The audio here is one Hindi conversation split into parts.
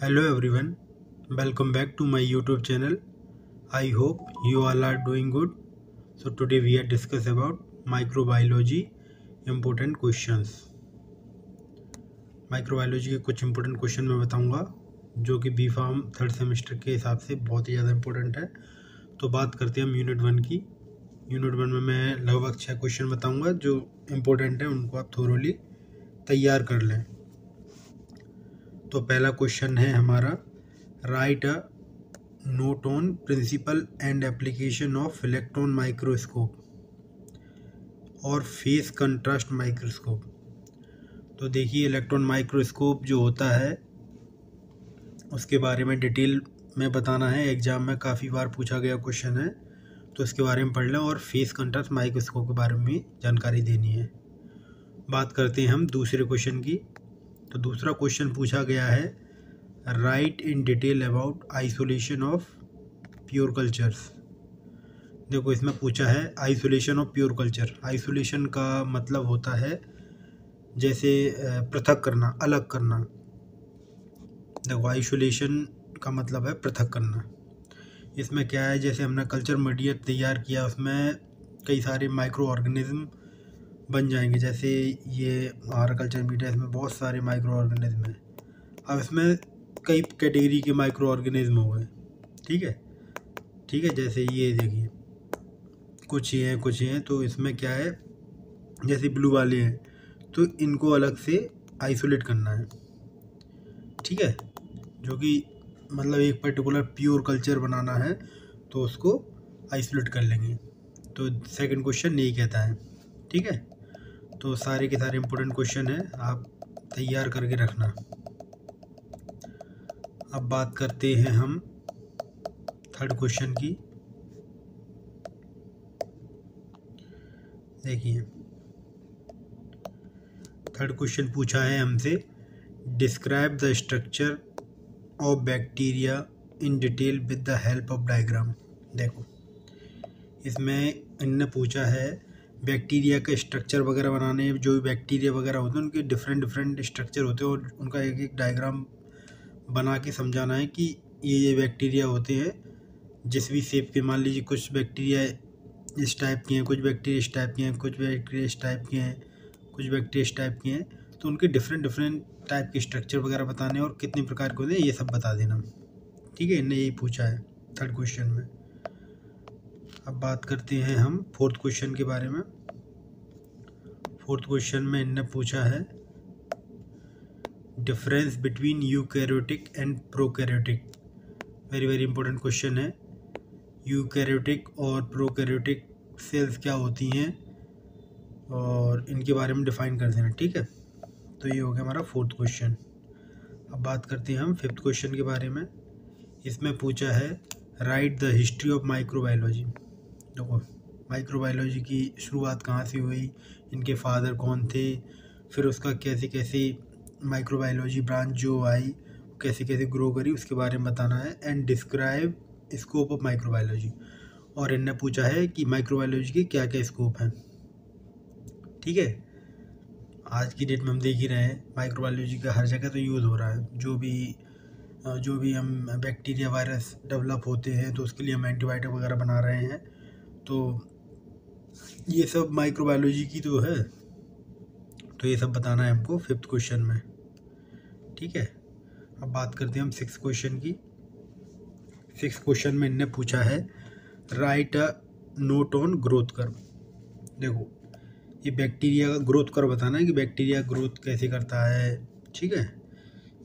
Hello everyone, welcome back to my YouTube channel. I hope you all are doing good. So today we are discuss about microbiology important questions. Microbiology के कुछ इंपॉर्टेंट क्वेश्चन मैं बताऊंगा जो कि बी फार्म थर्ड सेमेस्टर के हिसाब से बहुत ही ज़्यादा इंपॉर्टेंट है। तो बात करते हैं हम यूनिट 1 की। यूनिट 1 में मैं लगभग 6 क्वेश्चन बताऊंगा जो इम्पोर्टेंट है, उनको आप थोरोली तैयार कर लें। तो पहला क्वेश्चन है हमारा, write a note on principle and application of electron microscope और फेस कंट्रास्ट माइक्रोस्कोप। तो देखिए, इलेक्ट्रॉन माइक्रोस्कोप जो होता है उसके बारे में डिटेल में बताना है। एग्जाम में काफ़ी बार पूछा गया क्वेश्चन है, तो इसके बारे में पढ़ लें। और फेस कंट्रास्ट माइक्रोस्कोप के बारे में भी जानकारी देनी है। बात करते हैं हम दूसरे क्वेश्चन की। तो दूसरा क्वेश्चन पूछा गया है, write in detail about isolation of pure cultures. देखो, इसमें पूछा है isolation of pure culture. Isolation का मतलब होता है जैसे पृथक करना, अलग करना। देखो, आइसोलेशन का मतलब है पृथक करना। इसमें क्या है, जैसे हमने कल्चर मीडिया तैयार किया, उसमें कई सारे माइक्रो ऑर्गेनिज्म बन जाएंगे। जैसे ये हमारा कल्चर मीडिया, इसमें बहुत सारे माइक्रो ऑर्गेनिज्म हैं। अब इसमें कई कैटेगरी के माइक्रो ऑर्गेनिज्म हो गए। ठीक है, जैसे ये देखिए, कुछ ही हैं। तो इसमें क्या है, जैसे ब्लू वाले हैं तो इनको अलग से आइसोलेट करना है। ठीक है, जो कि मतलब एक पर्टिकुलर प्योर कल्चर बनाना है तो उसको आइसोलेट कर लेंगे। तो सेकंड क्वेश्चन यही कहता है। ठीक है, तो सारे के सारे इंपॉर्टेंट क्वेश्चन हैं, आप तैयार करके रखना। अब बात करते हैं हम थर्ड क्वेश्चन की। देखिए, थर्ड क्वेश्चन पूछा है हमसे, describe the structure of bacteria in detail with the help of diagram. देखो, इसमें इनने पूछा है बैक्टीरिया के स्ट्रक्चर वगैरह बनाने। जो भी बैक्टीरिया वगैरह होते हैं उनके डिफरेंट स्ट्रक्चर होते हैं और उनका एक एक डायग्राम बना के समझाना है कि ये बैक्टीरिया होते हैं जिस भी शेप के। मान लीजिए कुछ बैक्टीरिया इस टाइप के हैं, कुछ बैक्टीरिया इस टाइप के हैं, कुछ बैक्टीरिया इस टाइप के हैं, कुछ बैक्टीरिया इस टाइप के हैं। तो उनके डिफरेंट टाइप के स्ट्रक्चर वगैरह बताने और कितने प्रकार के होते हैं ये सब बता देना। ठीक है, इनने यही पूछा है थर्ड क्वेश्चन में। अब बात करते हैं हम फोर्थ क्वेश्चन के बारे में। फोर्थ क्वेश्चन में इनने पूछा है, difference between eukaryotic and prokaryotic. Very important question है। यूकैरियोटिक और प्रोकैरियोटिक सेल्स क्या होती हैं और इनके बारे में डिफाइन कर देना। ठीक है, तो ये हो गया हमारा फोर्थ क्वेश्चन। अब बात करते हैं हम फिफ्थ क्वेश्चन के बारे में। इसमें पूछा है, right the history of microbiology. देखो, माइक्रोबायोलॉजी की शुरुआत कहाँ से हुई, इनके फादर कौन थे, फिर उसका कैसे कैसे माइक्रोबायोलॉजी ब्रांच जो आई कैसे कैसे ग्रो करी, उसके बारे में बताना है। And describe scope of microbiology. और इनने पूछा है कि माइक्रोबायोलॉजी के क्या क्या स्कोप हैं। ठीक है, आज की डेट में हम देख ही रहे हैं माइक्रोबायोलॉजी का हर जगह तो यूज़ हो रहा है। जो भी हम बैक्टीरिया वायरस डेवलप होते हैं तो उसके लिए हम एंटीबायोटिक वगैरह बना रहे हैं। तो ये सब माइक्रोबायोलॉजी की तो है, तो ये सब बताना है हमको फिफ्थ क्वेश्चन में। ठीक है, अब बात करते हैं हम सिक्स क्वेश्चन की। सिक्स क्वेश्चन में इनने पूछा है, right a note on growth curve. देखो, ये बैक्टीरिया का ग्रोथ कर्व बताना है कि बैक्टीरिया ग्रोथ कैसे करता है। ठीक है,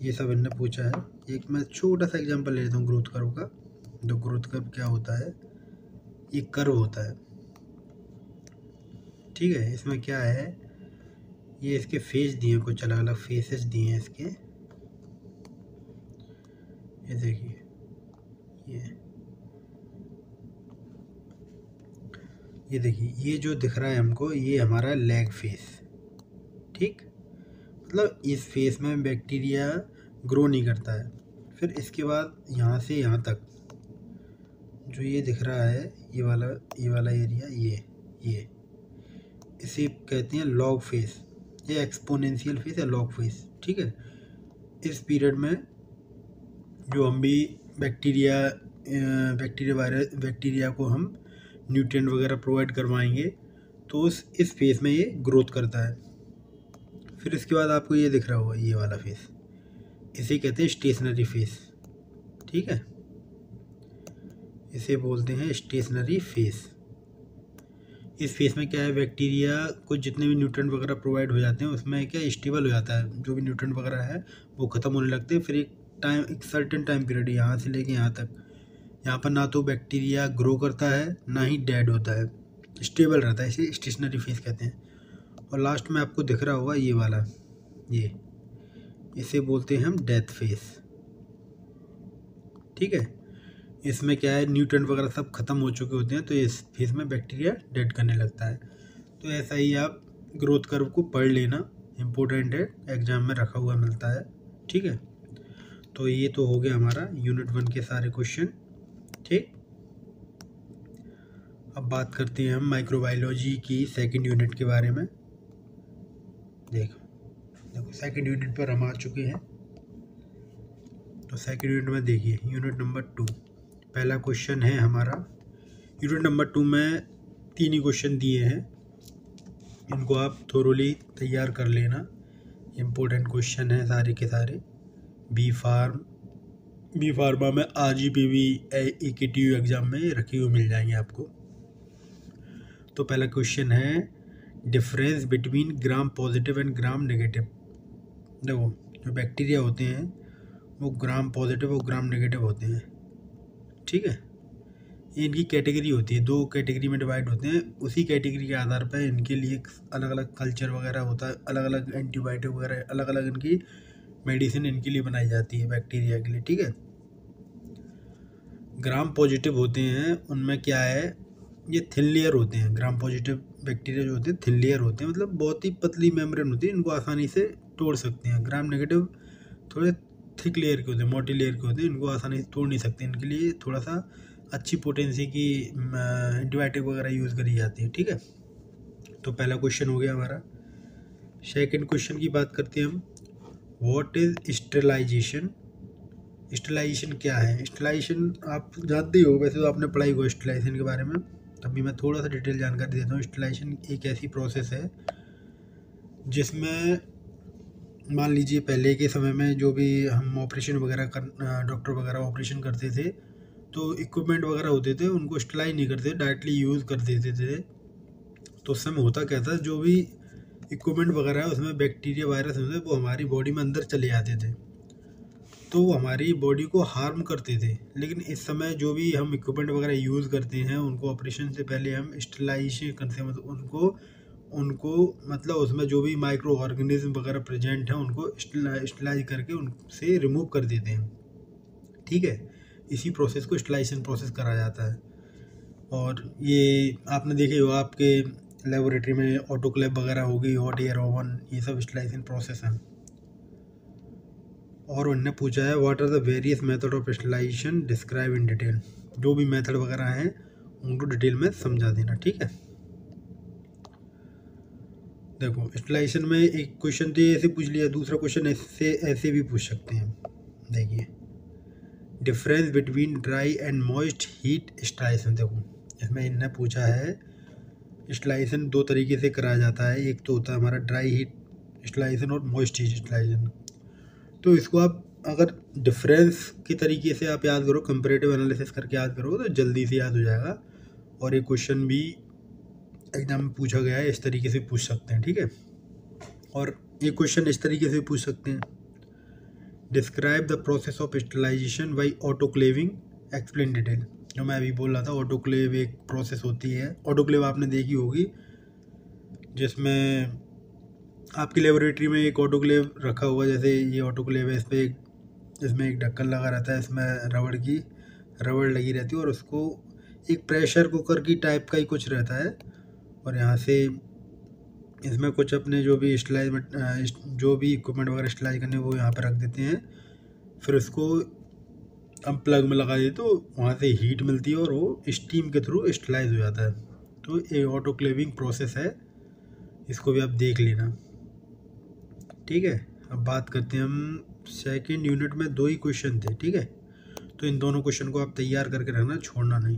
ये सब इनने पूछा है। एक मैं छोटा सा एग्जांपल ले लेता हूँ ग्रोथ कर्व का। तो ग्रोथ कर्व क्या होता है, ये कर्व होता है। ठीक है, इसमें क्या है, ये इसके फेस दिए, कुछ अलग अलग फेसेस दिए हैं इसके। ये देखिए, ये देखिए, ये जो दिख रहा है हमको, ये हमारा लेग फेस। ठीक, मतलब इस फेस में बैक्टीरिया ग्रो नहीं करता है। फिर इसके बाद यहाँ से यहाँ तक जो ये दिख रहा है, ये वाला एरिया, ये इसे कहते हैं लॉग फेस या एक्सपोनेंशियल फेस या लॉग फेस। ठीक है, इस पीरियड में जो हम भी बैक्टीरिया को हम न्यूट्रिएंट वगैरह प्रोवाइड करवाएंगे तो इस फेस में ये ग्रोथ करता है। फिर इसके बाद आपको ये दिख रहा होगा, ये वाला फेस, इसे कहते हैं स्टेशनरी फेस। ठीक है, इसे बोलते हैं स्टेशनरी फेस। इस फेस में क्या है, बैक्टीरिया को जितने भी न्यूट्रिएंट वगैरह प्रोवाइड हो जाते हैं उसमें क्या स्टेबल हो जाता है, जो भी न्यूट्रिएंट वगैरह है वो ख़त्म होने लगते हैं। फिर एक सर्टेन टाइम पीरियड यहाँ से लेके यहाँ तक, यहाँ पर ना तो बैक्टीरिया ग्रो करता है ना ही डेड होता है, स्टेबल रहता है, इसे स्टेशनरी फेस कहते हैं। और लास्ट में आपको दिख रहा होगा ये वाला, ये इसे बोलते हैं हम डेथ फेस। ठीक है, इसमें क्या है, न्यूट्रिएंट वगैरह सब खत्म हो चुके होते हैं तो इस फेस में बैक्टीरिया डेड करने लगता है। तो ऐसा ही आप ग्रोथ कर्व को पढ़ लेना, इम्पोर्टेंट है, एग्जाम में रखा हुआ मिलता है। ठीक है, तो ये तो हो गया हमारा यूनिट 1 के सारे क्वेश्चन। ठीक, अब बात करते हैं हम माइक्रोबायोलॉजी की सेकंड यूनिट के बारे में। देखो सेकंड यूनिट पर हम आ चुके हैं। तो सेकंड यूनिट में देखिए, यूनिट नंबर 2 पहला क्वेश्चन है हमारा। यूनिट नंबर 2 में 3 ही क्वेश्चन दिए हैं, इनको आप थोरोली तैयार कर लेना, इम्पोर्टेंट क्वेश्चन है सारे के सारे। बी फार्मा में RGPV AKTU एग्ज़ाम में रखे हुए मिल जाएंगे आपको। तो पहला क्वेश्चन है, difference between gram positive and gram negative. देखो, जो बैक्टीरिया होते हैं वो ग्राम पॉजिटिव और ग्राम नेगेटिव होते हैं। ठीक है, इनकी कैटेगरी होती है, 2 कैटेगरी में डिवाइड होते हैं। उसी कैटेगरी के आधार पर इनके लिए अलग अलग कल्चर वगैरह होता है, अलग अलग एंटीबायोटिक वगैरह, अलग अलग इनकी मेडिसिन इनके लिए बनाई जाती है बैक्टीरिया के लिए। ठीक है, ग्राम पॉजिटिव होते हैं, उनमें क्या है, ये थिन लेयर होते हैं। ग्राम पॉजिटिव बैक्टीरिया जो होते हैं थिन लेयर होते हैं, मतलब बहुत ही पतली मेम्ब्रेन होती है, इनको आसानी से तोड़ सकते हैं। ग्राम नेगेटिव थोड़े थिक लेयर के होते हैं, मोटी लेयर के होते हैं, इनको आसानी से तोड़ नहीं सकते। इनके लिए थोड़ा सा अच्छी पोटेंसी की एंटीबायोटिक वगैरह यूज़ करी जाती है। ठीक है, तो पहला क्वेश्चन हो गया हमारा। सेकंड क्वेश्चन की बात करते हैं हम, व्हाट इज़ स्टेरिलाइजेशन। स्टेरिलाइजेशन क्या है? स्टेरिलाइजेशन आप जानते ही हो, वैसे तो आपने पढ़ाई हो स्टेरिलाइजेशन के बारे में, तभी मैं थोड़ा सा डिटेल जानकारी देता हूँ। स्टेरिलाइजेशन एक ऐसी प्रोसेस है जिसमें मान लीजिए पहले के समय में जो भी हम ऑपरेशन वगैरह डॉक्टर वगैरह ऑपरेशन करते थे तो इक्विपमेंट वगैरह होते थे, उनको स्टेरिलाइज नहीं करते, डायरेक्टली यूज़ कर देते थे। तो उस समय होता क्या था, जो भी इक्विपमेंट वगैरह है उसमें बैक्टीरिया वायरस होते वो हमारी बॉडी में अंदर चले जाते थे, तो वो हमारी बॉडी को हार्म करते थे। लेकिन इस समय जो भी हम इक्विपमेंट वगैरह यूज़ करते हैं उनको ऑपरेशन से पहले हम स्टेरिलाइजेशन करते हैं, मतलब उनको मतलब उसमें जो भी माइक्रो ऑर्गेनिज्म वगैरह प्रेजेंट हैं उनको स्टेरिलाइज करके उनसे रिमूव कर देते हैं। ठीक है, इसी प्रोसेस को स्टेरिलाइजेशन प्रोसेस करा जाता है। और ये आपने देखे हो आपके लेबोरेटरी में ऑटोक्लेव वगैरह हो गई, हॉट एयर ओवन, ये सब स्टेरिलाइजेशन प्रोसेस हैं। और उन्होंने पूछा है, what are the various method of sterilisation describe in detail. जो भी मेथड वगैरह हैं उनको डिटेल में समझा देना। ठीक है, देखो स्टेरिलाइजेशन में एक क्वेश्चन तो ऐसे पूछ लिया, दूसरा क्वेश्चन ऐसे भी पूछ सकते हैं। देखिए, difference between dry and moist heat sterilisation. देखो इसमें इन्होंने पूछा है, स्टेरिलाइजेशन 2 तरीके से कराया जाता है, एक तो होता है हमारा ड्राई हीट स्टेरिलाइजेशन और मॉइस्ट हीट स्टेरिलाइजेशन। तो इसको आप अगर डिफरेंस के तरीके से आप याद करो, कंपैरेटिव एनालिसिस करके याद करो तो जल्दी से याद हो जाएगा। और ये क्वेश्चन भी एग्जाम में पूछा गया है, इस तरीके से पूछ सकते हैं। ठीक है, और ये क्वेश्चन इस तरीके से पूछ सकते हैं, describe the process of sterilisation by autoclaving, explain detail. जो मैं अभी बोल रहा था, ऑटोक्लेव एक प्रोसेस होती है। ऑटोक्लेव आपने देखी होगी, जिसमें आपकी लेबोरेटरी में एक ऑटोक्लेव रखा हुआ, जैसे ये ऑटोक्लेव है, इसमें एक ढक्कन लगा रहता है, इसमें रबड़ लगी रहती है और उसको एक प्रेशर कुकर की टाइप का ही कुछ रहता है। और यहाँ से इसमें कुछ अपने जो भी इक्विपमेंट वगैरह स्टेरिलाइज करने वो यहाँ पर रख देते हैं, फिर उसको हम प्लग में लगा देते तो वहाँ से हीट मिलती है और वो स्टीम के थ्रू स्टेरिलाइज हो जाता है। तो ये ऑटोक्लेविंग प्रोसेस है, इसको भी आप देख लेना। ठीक है, अब बात करते हैं हम सेकंड यूनिट में 2 ही क्वेश्चन थे, ठीक है। तो इन दोनों क्वेश्चन को आप तैयार करके रखना, छोड़ना नहीं।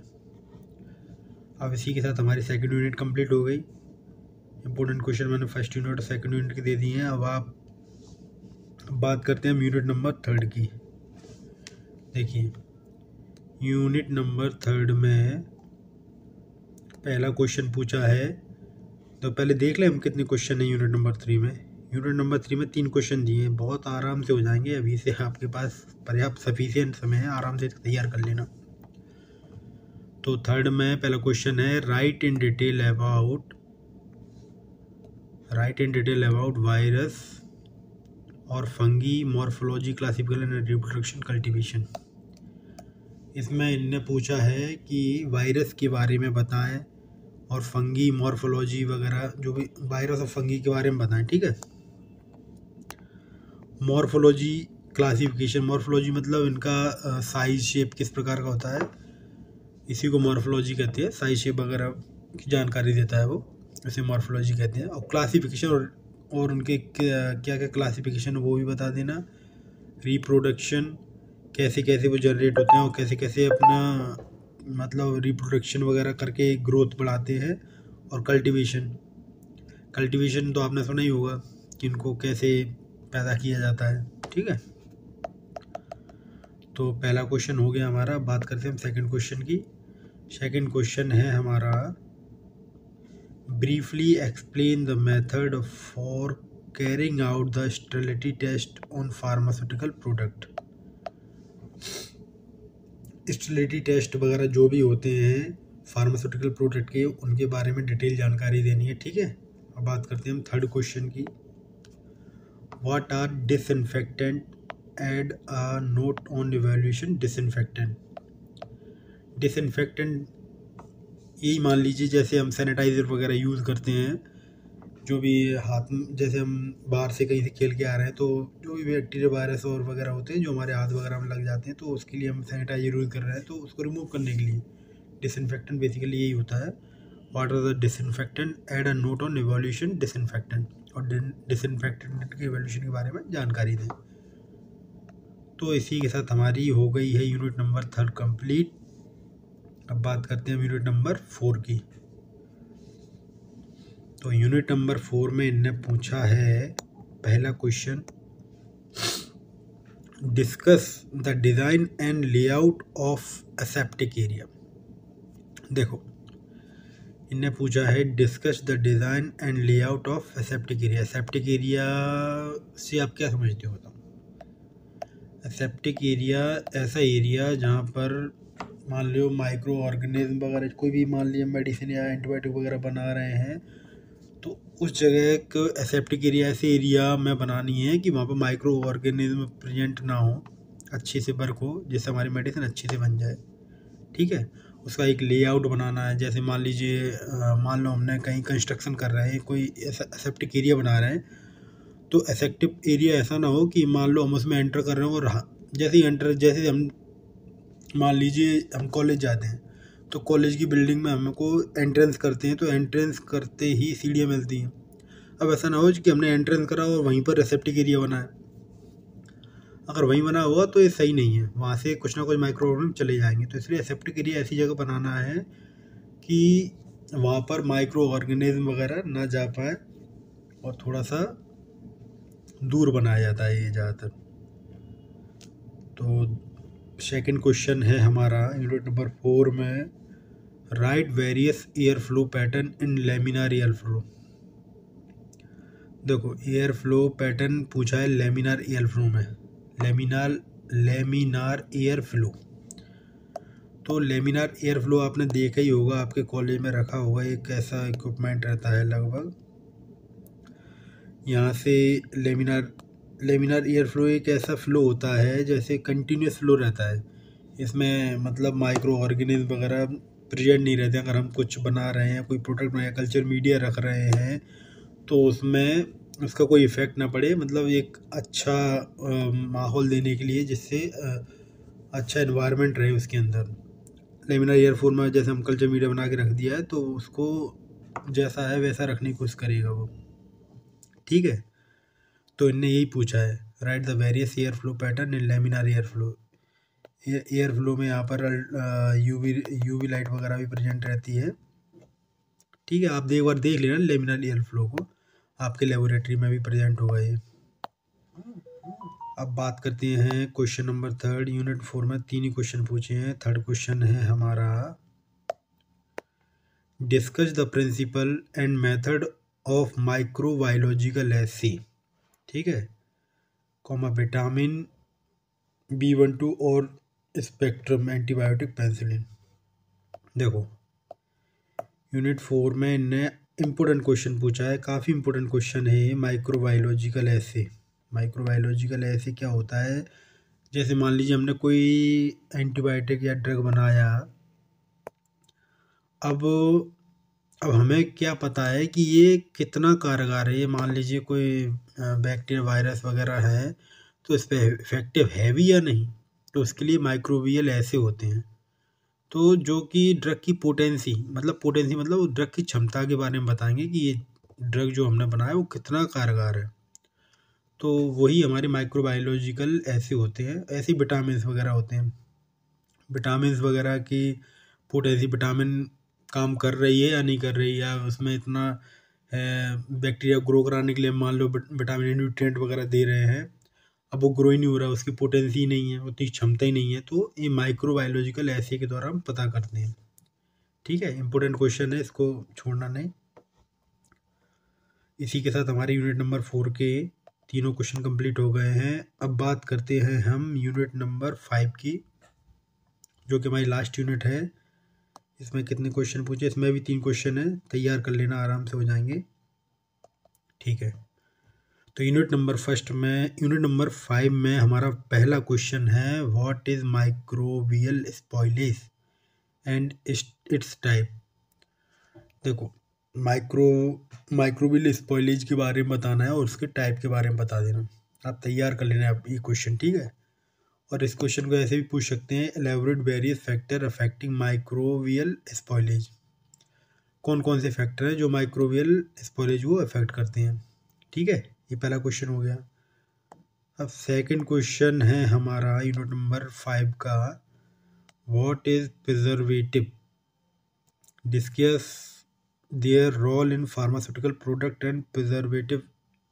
अब इसी के साथ हमारी सेकंड यूनिट कंप्लीट हो गई। इंपॉर्टेंट क्वेश्चन मैंने फर्स्ट यूनिट और सेकंड यूनिट के दे दिए हैं। अब आप बात करते हैं यूनिट नंबर 3 की। देखिए यूनिट नंबर 3 में पहला क्वेश्चन पूछा है, तो पहले देख लें हम कितने क्वेश्चन हैं यूनिट नंबर 3 में। यूनिट नंबर 3 में 3 क्वेश्चन दिए हैं, बहुत आराम से हो जाएंगे। अभी से आपके पास पर्याप्त सफिशिएंट समय है, आराम से तैयार कर लेना। तो 3 में पहला क्वेश्चन है write in detail about virus और fungi morphology classification and reproduction cultivation. इसमें इनने पूछा है कि वायरस के बारे में बताएं और फंगी मॉर्फोलॉजी वगैरह, जो भी वायरस और फंगी के बारे में बताएं, ठीक है। मॉर्फोलॉजी क्लासिफिकेशन, मॉर्फोलॉजी मतलब इनका साइज शेप किस प्रकार का होता है, इसी को मॉर्फोलॉजी कहते हैं। साइज शेप वगैरह की जानकारी देता है वो, इसे मॉर्फोलॉजी कहते हैं। और क्लासिफिकेशन और उनके क्या क्या क्लासिफिकेशन वो भी बता देना। रिप्रोडक्शन, कैसे कैसे वो जनरेट होते हैं और कैसे कैसे अपना मतलब रिप्रोडक्शन वगैरह करके ग्रोथ बढ़ाते हैं। और कल्टीवेशन तो आपने सुना ही होगा कि इनको कैसे पैदा किया जाता है, ठीक है। तो पहला क्वेश्चन हो गया हमारा। बात करते हैं हम सेकंड क्वेश्चन की। सेकंड क्वेश्चन है हमारा briefly explain the method for carrying out the sterility test on pharmaceutical product. Sterility test वगैरह जो भी होते हैं फार्मास्यूटिकल प्रोडक्ट के, उनके बारे में डिटेल जानकारी देनी है, ठीक है। अब बात करते हैं हम थर्ड क्वेश्चन की। What are disinfectant, add a note on evaluation disinfectant. Disinfectant यही मान लीजिए जैसे हम सैनिटाइज़र वगैरह यूज़ करते हैं, जो भी हाथ, जैसे हम बाहर से कहीं से खेल के आ रहे हैं तो जो भी बैक्टीरिया वायरस और वगैरह होते हैं जो हमारे हाथ वगैरह में लग जाते हैं, तो उसके लिए हम सैनिटाइजर यूज़ कर रहे हैं, तो उसको रिमूव करने के लिए डिसइंफेक्टेंट बेसिकली यही होता है। What are the disinfectant, add a note on evaluation disinfectant. और डिसइंफेक्टेंट के इवैल्यूएशन के बारे में जानकारी दें। तो इसी के साथ हमारी हो गई है यूनिट नंबर 3 कंप्लीट। अब बात करते हैं यूनिट नंबर 4 की। तो यूनिट नंबर 4 में इनने पूछा है पहला question, discuss the design and layout of aseptic area. देखो इनने पूछा है discuss the design and layout of aseptic area. Aseptic area से आप क्या समझते हो बताओ। एसेप्टिक एरिया ऐसा एरिया जहाँ पर मान लो माइक्रो ऑर्गेनिज्म वगैरह, कोई भी मान लिया मेडिसिन या एंटीबायोटिक वगैरह बना रहे हैं, तो उस जगह को एसेप्टिक एरिया ऐसे एरिया में बनानी है कि वहाँ पर माइक्रो ऑर्गेनिज्म प्रेजेंट ना हो, अच्छे से वर्क हो, जिससे हमारी मेडिसिन अच्छे से बन जाए, ठीक है। उसका एक लेआउट बनाना है। जैसे मान लीजिए मान लो हमने कहीं कंस्ट्रक्शन कर रहे हैं, कोई एसेप्टिक एरिया बना रहे हैं, तो एसेप्टिक एरिया ऐसा ना हो कि मान लो हम उसमें एंटर कर रहे हो और जैसे हम मान लीजिए हम कॉलेज जाते हैं, तो कॉलेज की बिल्डिंग में हमको एंट्रेंस करते हैं, तो एंट्रेंस करते ही सीढ़ियाँ मिलती हैं। अब ऐसा ना हो कि हमने एंट्रेंस करा और वहीं पर एसेप्टिक एरिया बना है। अगर वहीं बना हुआ तो ये सही नहीं है, वहाँ से कुछ ना कुछ माइक्रो ऑर्गेनिज्म चले जाएंगे। तो इसलिए एसेप्टिक एरिया ऐसी जगह बनाना है कि वहाँ पर माइक्रो ऑर्गेनिज्म वगैरह ना जा पाए और थोड़ा सा दूर बनाया जाता है ये ज़्यादातर। तो सेकंड क्वेश्चन है हमारा यूनिट नंबर 4 में, write various air flow pattern in laminar air flow. देखो एयर फ्लो पैटर्न पूछा है लेमिनार एयर फ्लो में, लेमिनार एयर फ्लो। तो लेमिनार एयर फ्लो आपने देखा ही होगा, आपके कॉलेज में रखा होगा, एक ऐसा इक्विपमेंट रहता है लगभग। यहाँ से लेमिनार एयर फ्लो एक ऐसा फ्लो होता है जैसे कंटिन्यूस फ्लो रहता है। इसमें मतलब माइक्रो ऑर्गेनिज्म वगैरह प्रेजेंट नहीं रहते। अगर हम कुछ बना रहे हैं, कोई प्रोडक्ट बनाया, कल्चर मीडिया रख रहे हैं, तो उसमें उसका कोई इफ़ेक्ट ना पड़े, मतलब एक अच्छा माहौल देने के लिए, जिससे अच्छा एनवायरनमेंट रहे उसके अंदर। लेमिनार एयर फ्लो में जैसे हम कल्चर मीडिया बना के रख दिया है, तो उसको जैसा है वैसा रखने की कोशिश करेगा वो, ठीक है। तो इनने यही पूछा है, right the various air flow pattern in laminar air flow. Air flow में यहाँ पर यूवी लाइट वगैरह भी प्रेजेंट रहती है। ठीक है, आप एक बार देख लेना लेमिनार एयर फ्लो को, आपके लेबोरेटरी में भी प्रेजेंट होगा ये। अब बात करते हैं क्वेश्चन नंबर 3 यूनिट 4 में 3 ही क्वेश्चन पूछे हैं। थर्ड क्वेश्चन है हमारा discuss the principle and method of microbiological assay. ठीक है, कॉमा विटामिन B12 और स्पेक्ट्रम एंटीबायोटिक पेंसिलिन। देखो यूनिट 4 में इनने इम्पोर्टेंट क्वेश्चन पूछा है, काफ़ी इम्पोर्टेंट क्वेश्चन है ये। माइक्रोबायोलॉजिकल एसे, माइक्रोबायोलॉजिकल एसे क्या होता है? जैसे मान लीजिए हमने कोई एंटीबायोटिक या ड्रग बनाया, अब हमें क्या पता है कि ये कितना कारगर है। ये मान लीजिए कोई बैक्टीरिया वायरस वगैरह है, तो इस पर इफेक्टिव है भी या नहीं, तो उसके लिए माइक्रोबियल ऐसे होते हैं। तो जो कि ड्रग की पोटेंसी मतलब ड्रग की क्षमता के बारे में बताएंगे कि ये ड्रग जो हमने बनाया वो कितना कारगर है। तो वही हमारे माइक्रोबायोलॉजिकल ऐसे होते हैं। ऐसे विटामिन वगैरह होते हैं, विटामिन वगैरह की पोटेंसी, विटामिन काम कर रही है या नहीं कर रही है, या उसमें इतना बैक्टीरिया ग्रो कराने के लिए मान लो विटामिन न्यूट्रिएंट वगैरह दे रहे हैं, अब वो ग्रो ही नहीं हो रहा, उसकी पोटेंसी ही नहीं है, उतनी क्षमता ही नहीं है। तो ये माइक्रोबायोलॉजिकल ऐसे के द्वारा हम पता करते हैं। ठीक है, इंपॉर्टेंट क्वेश्चन है, इसको छोड़ना नहीं। इसी के साथ हमारे यूनिट नंबर 4 के तीनों क्वेश्चन कंप्लीट हो गए हैं। अब बात करते हैं हम यूनिट नंबर 5 की, जो कि हमारी लास्ट यूनिट है। इसमें कितने क्वेश्चन पूछे? इसमें भी 3 क्वेश्चन है, तैयार कर लेना, आराम से हो जाएंगे। ठीक है, तो यूनिट नंबर 5 में हमारा पहला क्वेश्चन है what is microbial spoilage and it's type. देखो माइक्रोबियल स्पॉइलेज के बारे में बताना है और उसके टाइप के बारे में बता देना। आप तैयार कर लेना आप ये क्वेश्चन। ठीक है, और इस क्वेश्चन को ऐसे भी पूछ सकते हैं, elaborate various factor affecting microbial spoilage. कौन कौन से फैक्टर हैं जो माइक्रोबियल स्पॉइलेज को अफेक्ट करते हैं। ठीक है, ये पहला क्वेश्चन हो गया। अब सेकंड क्वेश्चन है हमारा यूनिट नंबर 5 का, what is preservative, discuss their role in pharmaceutical product and preservative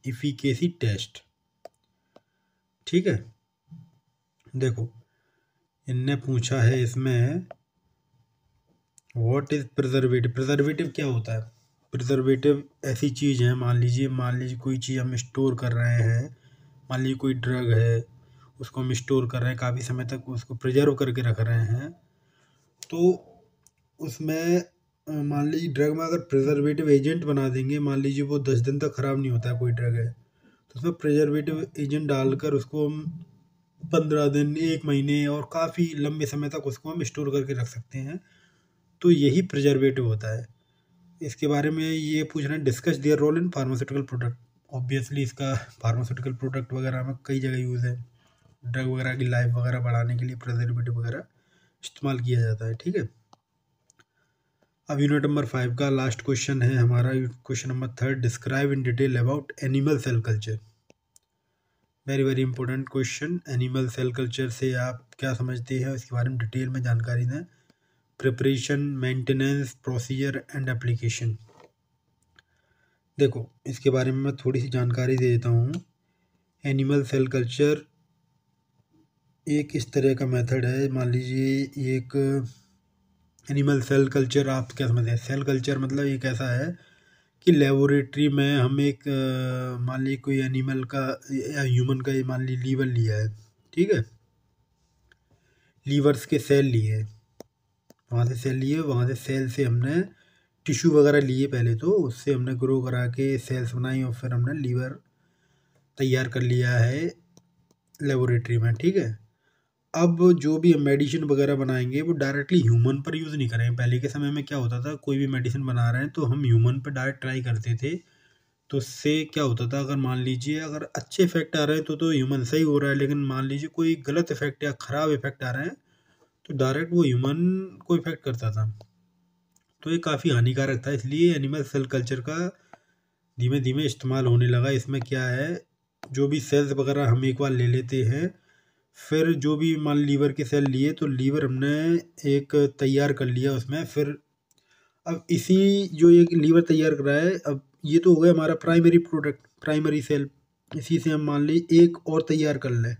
efficacy test. ठीक है, देखो इनने पूछा है इसमें व्हाट इज प्रिजर्वेटिव। प्रिजर्वेटिव क्या होता है? प्रिजर्वेटिव ऐसी चीज़ है, मान लीजिए कोई चीज़ हम स्टोर कर रहे हैं, मान लीजिए कोई ड्रग है, उसको हम स्टोर कर रहे हैं, काफ़ी समय तक उसको प्रिजर्व करके रख रहे हैं, तो उसमें मान लीजिए ड्रग में अगर प्रिजर्वेटिव एजेंट बना देंगे, मान लीजिए वो 10 दिन तक ख़राब नहीं होता है, कोई ड्रग है तो उसमें प्रिजर्वेटिव एजेंट डालकर उसको हम 15 दिन, 1 महीने और काफ़ी लंबे समय तक उसको हम स्टोर करके रख सकते हैं, तो यही प्रिजर्वेटिव होता है। इसके बारे में ये पूछ रहे हैं, discuss their role in pharmaceutical product. Obviously इसका फार्मास्यूटिकल प्रोडक्ट वगैरह में कई जगह यूज़ है, ड्रग वगैरह की लाइफ वगैरह बढ़ाने के लिए प्रिजर्वेटिव वगैरह इस्तेमाल किया जाता है। ठीक है, अब यूनिट नंबर 5 का लास्ट क्वेश्चन है हमारा, question number 3, describe in detail about animal cell culture. Very very important question. Animal cell culture से आप क्या समझते हैं, इसके बारे में डिटेल में जानकारी दें। Preparation, maintenance, procedure and application. देखो इसके बारे में मैं थोड़ी सी जानकारी दे देता हूँ। एनिमल सेल कल्चर एक इस तरह का मेथड है, मान लीजिए एक एनिमल सेल कल्चर, आप क्या समझते हैं? सेल कल्चर मतलब एक ऐसा है कि लेबोरेटरी में हम एक मान लीजिए कोई एनिमल का या ह्यूमन का मान लीजिए लीवर लिया है, ठीक है, लीवर्स के सेल लिए, वहाँ से सेल लिए, वहाँ से सेल से हमने टिश्यू वगैरह लिए, पहले तो उससे हमने ग्रो करा के सेल्स बनाई और फिर हमने लीवर तैयार कर लिया है लेबोरेटरी में। ठीक है, अब जो भी हम मेडिसिन वगैरह बनाएंगे वो डायरेक्टली ह्यूमन पर यूज़ नहीं करेंगे। पहले के समय में क्या होता था, कोई भी मेडिसिन बना रहे हैं तो हम ह्यूमन पर डायरेक्ट ट्राई करते थे, तो उससे क्या होता था, अगर मान लीजिए अगर अच्छे इफेक्ट आ रहे हैं तो ह्यूमन सही हो रहा है, लेकिन मान लीजिए कोई गलत इफेक्ट या ख़राब इफेक्ट आ रहे हैं तो डायरेक्ट वो ह्यूमन को इफेक्ट करता था, तो ये काफ़ी हानिकारक था। इसलिए एनिमल सेल कल्चर का धीमे धीमे इस्तेमाल होने लगा। इसमें क्या है, जो भी सेल्स वगैरह हम एक बार ले लेते हैं, फिर जो भी मान लीवर के सेल लिए तो लीवर हमने एक तैयार कर लिया उसमें। फिर अब इसी जो एक लीवर तैयार कर रहा है, अब ये तो हो गया हमारा प्राइमरी प्रोडक्ट, प्राइमरी सेल। इसी से हम मान ली एक और तैयार कर लें,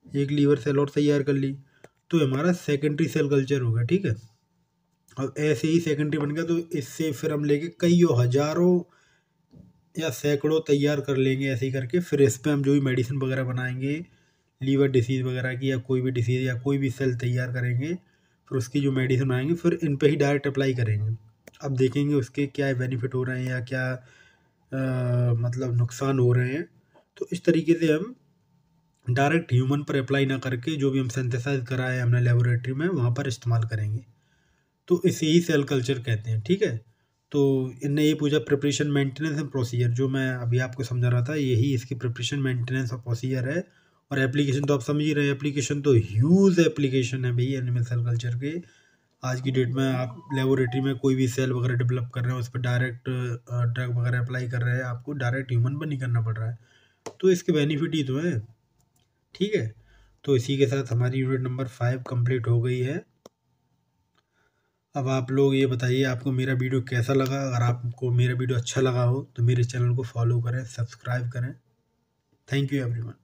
एक लीवर सेल और तैयार कर ली, तो हमारा सेकेंडरी सेल कल्चर होगा। ठीक है, अब ऐसे ही सेकेंडरी बन गया तो इससे फिर हम लेके कई हज़ारों या सैकड़ों तैयार कर लेंगे ऐसे ही करके। फिर इस पर हम जो भी मेडिसिन वगैरह बनाएंगे लीवर डिसीज़ वगैरह की, या कोई भी डिसीज़ या कोई भी सेल तैयार करेंगे, फिर उसकी जो मेडिसिन बनाएंगे फिर इन पे ही डायरेक्ट अप्लाई करेंगे। अब देखेंगे उसके क्या बेनिफिट हो रहे हैं या क्या मतलब नुकसान हो रहे हैं। तो इस तरीके से हम डायरेक्ट ह्यूमन पर अप्लाई ना करके जो भी हम सिंथेसाइज करा है हमने लेबोरेटरी में वहाँ पर इस्तेमाल करेंगे। तो इसे ही सेल कल्चर कहते हैं। ठीक है, तो इनने ये पूछा प्रिपरेशन मेंटेनेंस एंड प्रोसीजर, जो मैं अभी आपको समझा रहा था यही इसकी प्रिपरेशन मेंटेनेंस और प्रोसीजर है। और एप्लीकेशन तो आप समझ ही रहे हैं, एप्लीकेशन तो ह्यूज एप्लीकेशन है भाई एनिमल सेल कल्चर के। आज की डेट में आप लेबोरेटरी में कोई भी सेल वगैरह डेवलप कर रहे हैं, उस पर डायरेक्ट ड्रग वगैरह अप्लाई कर रहे हैं, आपको डायरेक्ट ह्यूमन पर नहीं करना पड़ रहा है, तो इसके बेनिफिट ही तो है। ठीक है, तो इसी के साथ हमारी यूनिट नंबर 5 कंप्लीट हो गई है। अब आप लोग ये बताइए आपको मेरा वीडियो कैसा लगा। अगर आपको मेरा वीडियो अच्छा लगा हो तो मेरे चैनल को फॉलो करें, सब्सक्राइब करें। Thank you everyone.